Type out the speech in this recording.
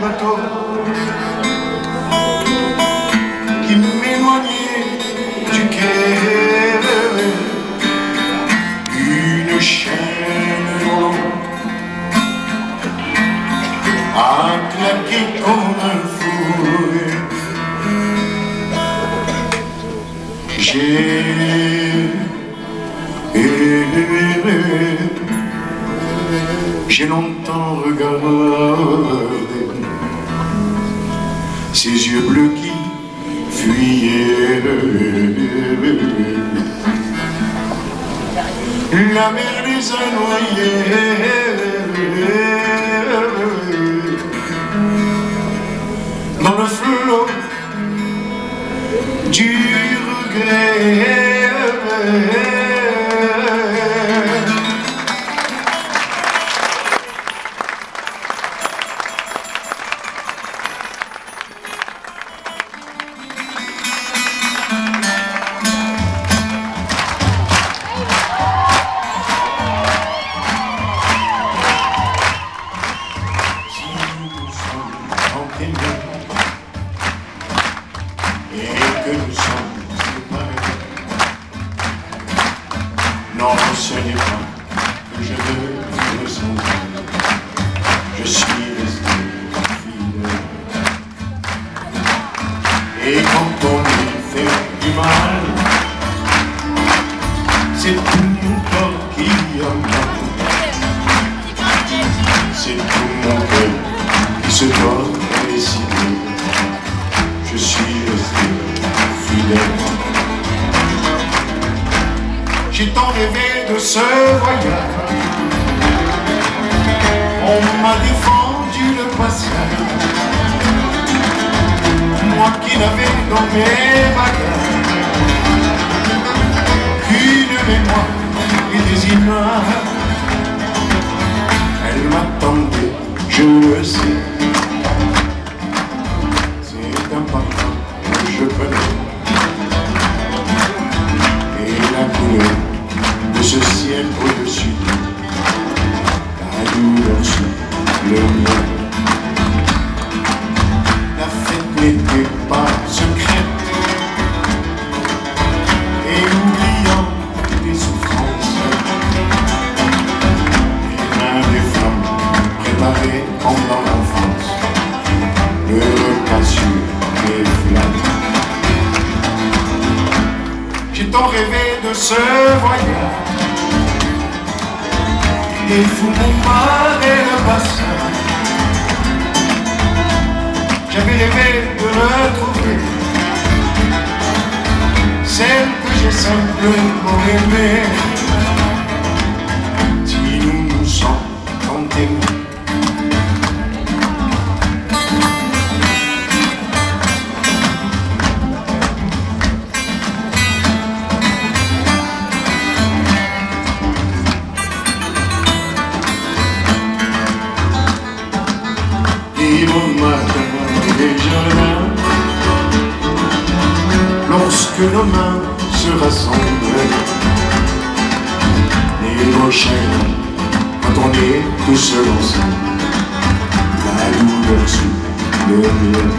bateau qui m'éloignait du quai. Une chaîne longue a claqué comme un fouet. J'ai longtemps regardé ces yeux bleus qui fuyaient. La mer les a noyés dans le flot du regret. Et que nous sommes séparés. Non, ce n'est pas que je veux ressentir. Je suis resté fidèle. Et quand on lui fait du mal, c'est tout mon corps qui a mal. C'est tout mon cœur qui se doit décider. Je suis resté fidèle. J'ai tant rêvé de ce voyage. On m'a défendu le passage. Moi qui n'avais dans mes bagages qu'une mémoire et des images. Elle m'attendait, je le sais. C'est un parfum que je connais. Et la couleur de ce ciel au-dessus, la douleur sous le mien. La fête n'était pas secrète. Et oubliant des souffrances, les mains des femmes préparées pendant l'enfance, le repas sur les flammes. J'ai tant rêvé de ce voyage, et fou mon mar et le bassin. J'avais rêvé de le trouver, celle que j'ai simplement aimée. Si nous nous sommes tant aimés, et au matin des jardins, lorsque nos mains se rassemblent, les rochers, quand on est tout seul ensemble, la douleur sous le mien.